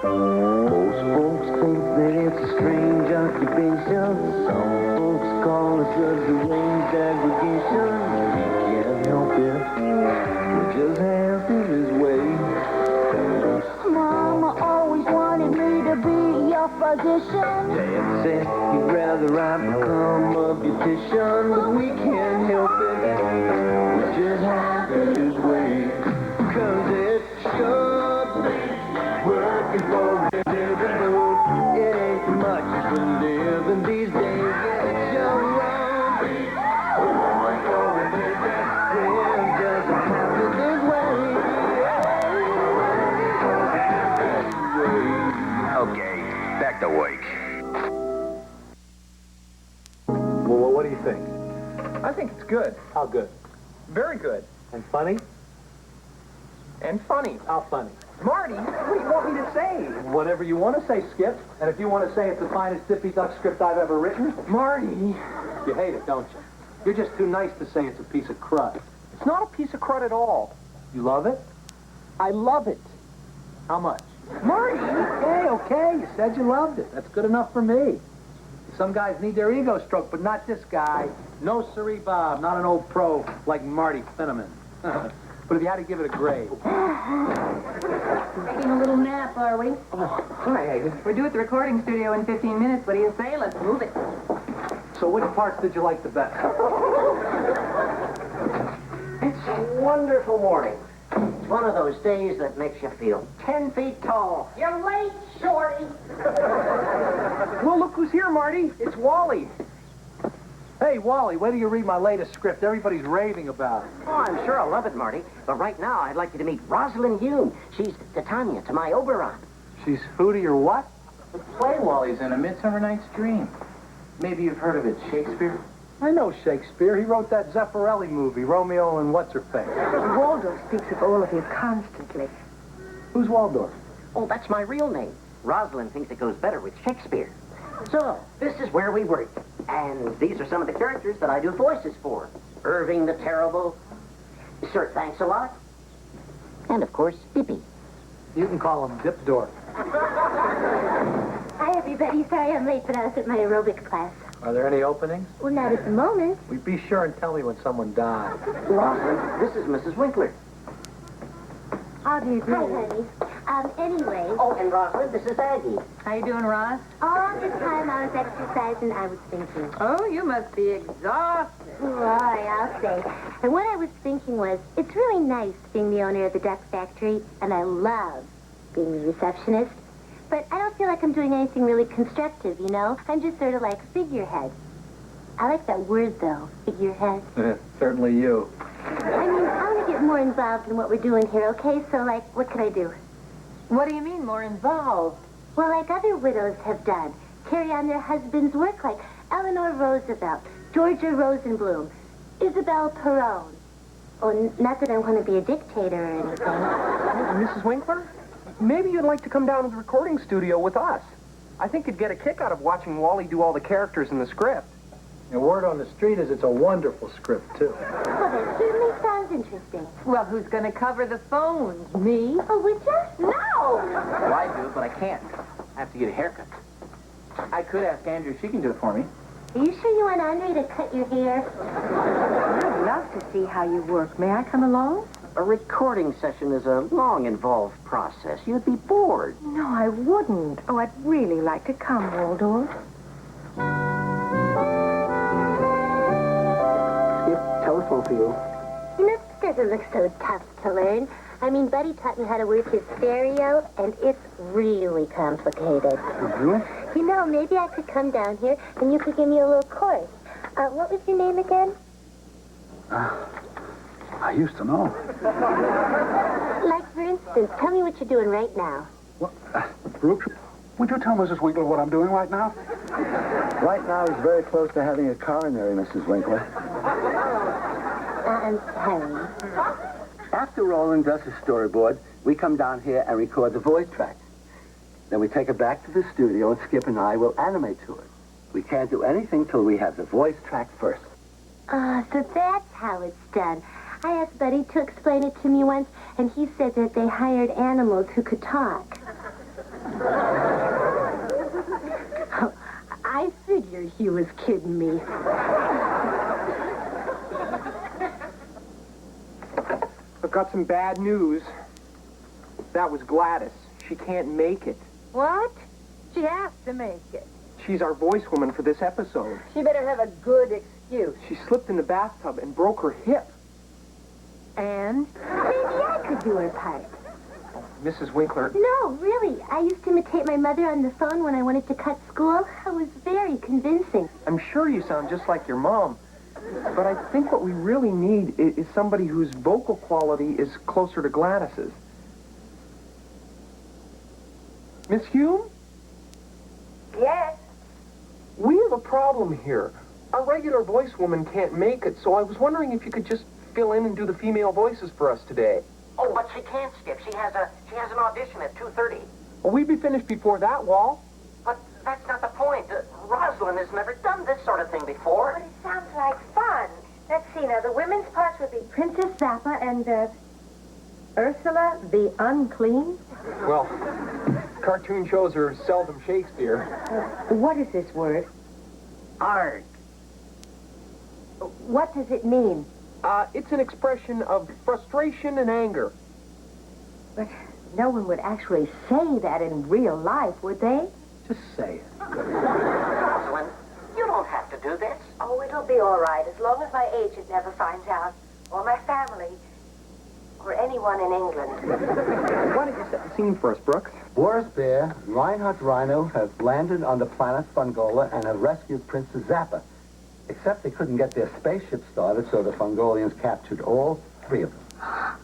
Most folks think that it's a strange occupation. Some folks call it a deranged aggregation. He can't help it. It just happens his way. Mama always wanted me to be your physician. Dad said he'd rather I become a beautician, but we can't help it. It just happens his way. 'Cause it should be working for a living. It ain't much for living these days. It sure won't be working for a living. It just happens his way. Okay, back to work. Well, what do you think? I think it's good. How good? Very good. And funny? And funny. How funny? Marty, what do you want me to say? Whatever you want to say, Skip. And if you want to say it's the finest Dippy Duck script I've ever written, Marty. you hate it, don't you? You're just too nice to say it's a piece of crud. It's not a piece of crud at all. You love it? I love it. How much? Marty! Okay, you said you loved it. That's good enough for me. Some guys need their ego stroked, but not this guy. No siree, Bob. Not an old pro like Marty Finneman. But if you had to give it a grade. Taking a little nap, are we? Oh, hi, Agnes. We're due at the recording studio in 15 minutes. What do you say? Let's move it. So which parts did you like the best? It's a wonderful morning. It's one of those days that makes you feel 10 feet tall. You're late, Shorty. Well, look who's here, Marty. It's Wally. Hey, Wally, wait till you read my latest script. Everybody's raving about it. Oh, I'm sure I'll love it, Marty. But right now, I'd like you to meet Rosalind Hume. She's Titania to my Oberon. She's who to your what? The play Wally's in, A Midsummer Night's Dream. Maybe you've heard of it, Shakespeare? I know Shakespeare. He wrote that Zeffirelli movie, Romeo and What's-Her-Face. Waldorf speaks of all of you constantly. Who's Waldorf? Oh, that's my real name. Rosalind thinks it goes better with Shakespeare. So, this is where we work. And these are some of the characters that I do voices for. Irving the Terrible, Sir Thanks-a-Lot, and, of course, Dippy. You can call him Dipdorf. Hi, everybody. Sorry I'm late, but I was at my aerobics class. Are there any openings? Well, not at the moment. Well, be sure and tell me when someone dies. Rosalind, this is Mrs. Winkler. How do you do? Hi, honey. Anyway. Oh, and Rosalind, this is Aggie. How you doing, Ross? All the time I was exercising, I was thinking. Oh, you must be exhausted. Boy, I'll say. And what I was thinking was, it's really nice being the owner of the duck factory, and I love being the receptionist. But I don't feel like I'm doing anything really constructive, you know? I'm just sort of like a figurehead. I like that word, though, figurehead. Certainly you. I mean, I want to get more involved in what we're doing here, okay? So, like, what can I do? What do you mean, more involved? Well, like other widows have done. Carry on their husband's work, like Eleanor Roosevelt, Georgia Rosenblum, Isabel Perón. Oh, not that I want to be a dictator or anything. Mrs. Winkler, maybe you'd like to come down to the recording studio with us. I think you'd get a kick out of watching Wally do all the characters in the script. And word on the street is it's a wonderful script, too. Well, that certainly sounds interesting. Well, who's going to cover the phones? Me? Oh, would you? No! Well, I do, but I can't. I have to get a haircut. I could ask Andrew if she can do it for me. Are you sure you want Andre to cut your hair? I'd love to see how you work. May I come along? A recording session is a long, involved process. You'd be bored. No, I wouldn't. Oh, I'd really like to come, Waldorf. Telephone for you. You know, this doesn't look so tough to learn. I mean, Buddy taught me how to work his stereo, and it's really complicated. Really? You know, maybe I could come down here, and you could give me a little course. What was your name again? I used to know. Like, for instance, tell me what you're doing right now. Well, Brooks, would you tell Mrs. Winkler what I'm doing right now? Right now, he's very close to having a coronary, Mrs. Winkler. I'm sorry. After Roland does his storyboard, we come down here and record the voice track. Then we take it back to the studio, and Skip and I will animate to it. We can't do anything till we have the voice track first. So that's how it's done. I asked Buddy to explain it to me once, and he said that they hired animals who could talk. figured he was kidding me. I've got some bad news. That was Gladys. She can't make it. What? She has to make it. She's our voice woman for this episode. She better have a good excuse. She slipped in the bathtub and broke her hip. And? Maybe I could do her part. Mrs. Winkler, No, really. I used to imitate my mother on the phone when I wanted to cut school. I was very convincing. I'm sure you sound just like your mom. But I think what we really need is somebody whose vocal quality is closer to Gladys's. Miss Hume? Yes. We have a problem here. Our regular voice woman can't make it, so I was wondering if you could just fill in and do the female voices for us today. Oh, but she can't, Skip. She has an audition at 2:30. Well, we'd be finished before that, Wall. But that's not the point. Rosalind has never done this sort of thing before. But it sounds like fun. Let's see now. The women's parts would be Princess Zappa and Ursula the Unclean. Well, cartoon shows are seldom Shakespeare. What is this word? Art. What does it mean? It's an expression of frustration and anger. But no one would actually say that in real life, would they? Just say it. Rosalind, you don't have to do this. Oh, it'll be all right, as long as my agent never finds out, or my family, or anyone in England. Why don't you set the scene for us, Brooks? Boris Bear and Reinhardt Rhino have landed on the planet Fungola and have rescued Princess Zappa. Except they couldn't get their spaceship started, so the Fungolians captured all three of them.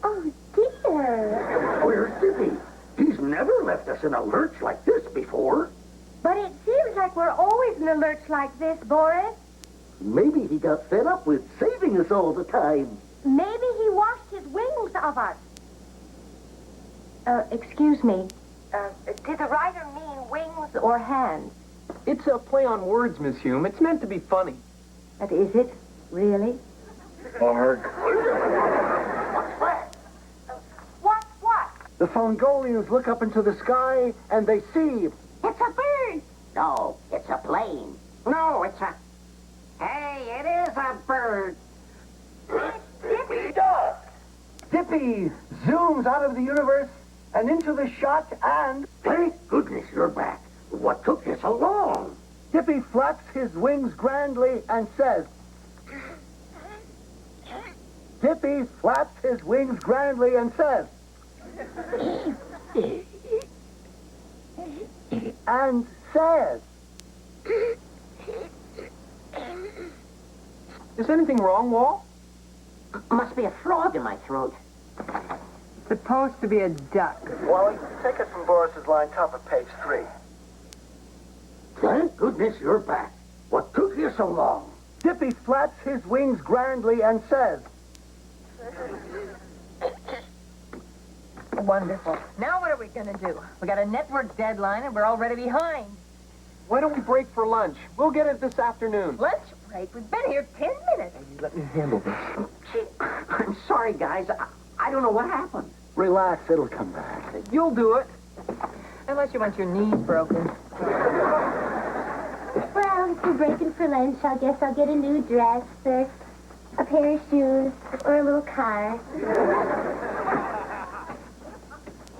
Oh, dear. Where's Dippy? He's never left us in a lurch like this before. But it seems like we're always in a lurch like this, Boris. Maybe he got fed up with saving us all the time. Maybe he washed his wings of us. Excuse me. Did the writer mean wings or hands? It's a play on words, Miss Hume. It's meant to be funny. But is it really? Arg. What? The Fungolians look up into the sky and they see... It's a bird. No, it's a plane. No, it's a... Hey, it is a bird. Dippy. Dippy zooms out of the universe and into the shot and... Thank goodness you're back. What took you so long? Dippy flaps his wings grandly and says... Dippy flaps his wings grandly and says... and says... Is anything wrong, Wall? Must be a frog in my throat. Supposed to be a duck. Wally, take us from Boris's line, top of page 3. Thank goodness you're back. What took you so long? Dippy flaps his wings grandly and says... Wonderful. Now what are we going to do? We got a network deadline and we're already behind. Why don't we break for lunch? We'll get it this afternoon. Lunch break? We've been here 10 minutes. Let me handle this. Gee, I'm sorry, guys. I don't know what happened. Relax, it'll come back. You'll do it. Unless you want your knees broken. Well, if we're breaking for lunch, I guess I'll get a new dress or a pair of shoes or a little car.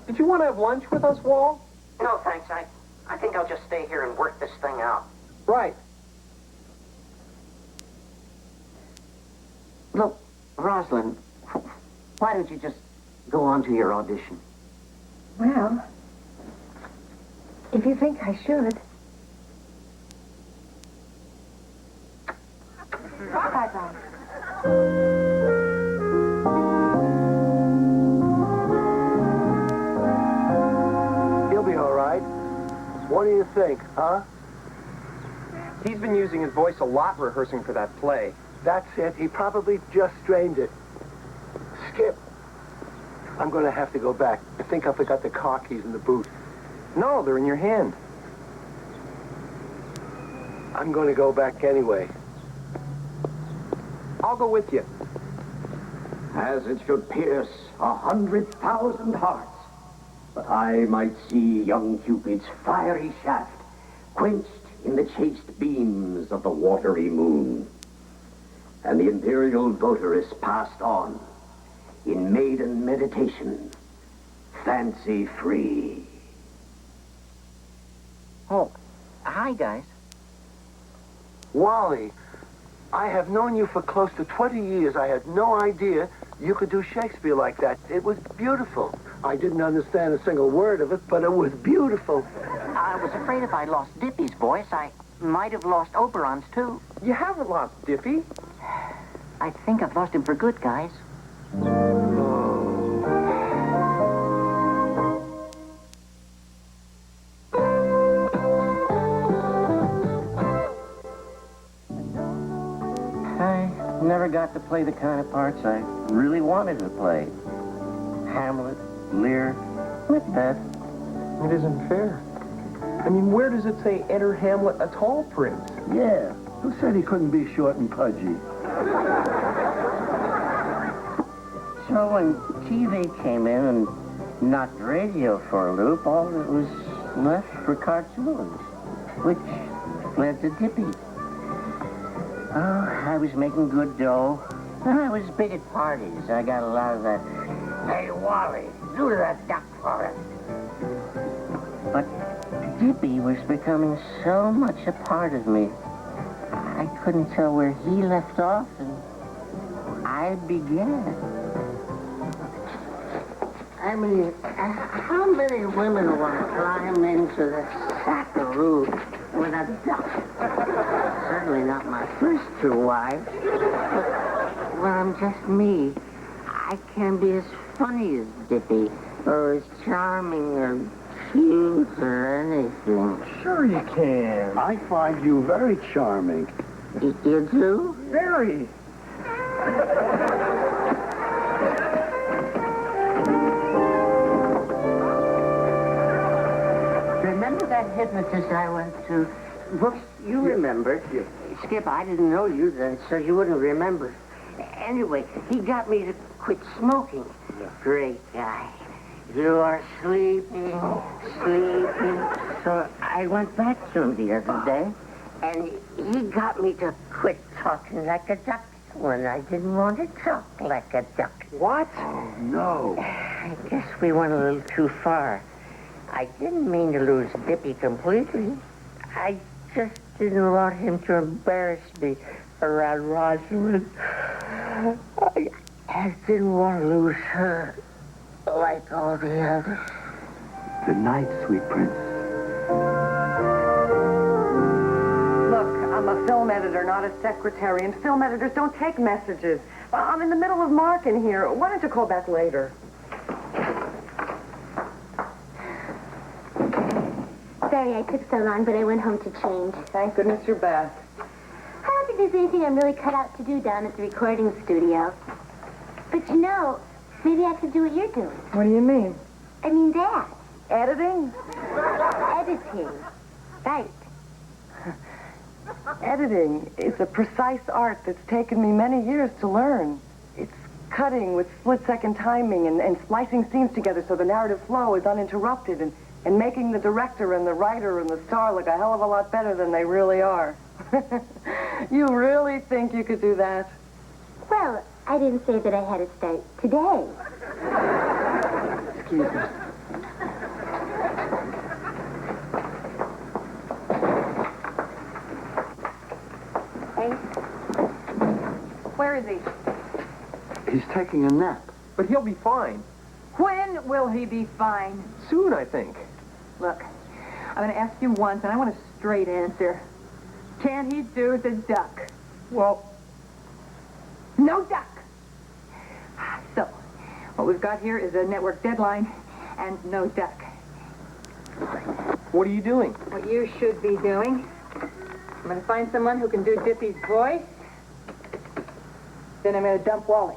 Did you want to have lunch with us, Wall? No, thanks. I think I'll just stay here and work this thing out. Right. Look, Rosalind, why don't you just go on to your audition? Well, if you think I should. Bye-bye. He'll be all right. What do you think, huh? He's been using his voice a lot rehearsing for that play. That's it. He probably just strained it. Skip. I'm going to have to go back. I think I forgot the car keys in the boot. No, they're in your hand. I'm going to go back anyway. I'll go with you. As it should pierce 100,000 hearts, that I might see young Cupid's fiery shaft quenched in the chaste beams of the watery moon. And the imperial votaress passed on in maiden meditation, fancy-free. Oh, hi, guys. Wally, I have known you for close to 20 years. I had no idea you could do Shakespeare like that. It was beautiful. I didn't understand a single word of it, but it was beautiful. I was afraid if I lost Dippy's voice, I might have lost Oberon's, too. You haven't lost Dippy. I think I've lost him for good, guys. I never got to play the kind of parts I really wanted to play. Hamlet, Lear, Macbeth. It isn't fair. I mean, where does it say enter Hamlet a tall prince? Yeah. Who said he couldn't be short and pudgy? So when TV came in and knocked radio for a loop, all that was left for cartoons, which led to Dippy. Oh, I was making good dough. I was big at parties. I got a lot of that, hey, Wally, do that duck for us. But Dippy was becoming so much a part of me. I couldn't tell where he left off and I began. I mean, how many women want to climb into the sackaroo with a duck? Certainly not my first two wives. But when I'm just me, I can be as funny as Dippy, or as charming or cute or anything. Sure you can. I find you very charming. You do? Very. Remember that hypnotist I went to? Whoops, you remember. Yeah. Skip, I didn't know you then, so you wouldn't remember. Anyway, he got me to quit smoking. Yeah. Great guy. You are sleeping. So I went back to him the other day, and he got me to quit talking like a duck when I didn't want to talk like a duck. What? Oh, no. I guess we went a little too far. I didn't mean to lose Dippy completely. I just didn't want him to embarrass me around Rosalind. I didn't want to lose her like all the others. Good night, sweet prince. Look, I'm a film editor, not a secretary, and film editors don't take messages. I'm in the middle of marking here. Why don't you call back later? Sorry I took so long, but I went home to change. Thank goodness you're back. I don't think there's anything I'm really cut out to do down at the recording studio. But you know, maybe I could do what you're doing. What do you mean? I mean that. Editing? Editing. Right. Editing is a precise art that's taken me many years to learn. It's cutting with split-second timing and splicing scenes together so the narrative flow is uninterrupted and making the director and the writer and the star look a hell of a lot better than they really are. You really think you could do that? Well, I didn't say that I had to start today. Excuse me. Hey? Where is he? He's taking a nap. But he'll be fine. When will he be fine? Soon, I think. Look, I'm going to ask you once, and I want a straight answer. Can he do the duck? Well, No duck. So, what we've got here is a network deadline and no duck. what are you doing? What you should be doing, I'm going to find someone who can do Dippy's voice. Then I'm going to dump Wally.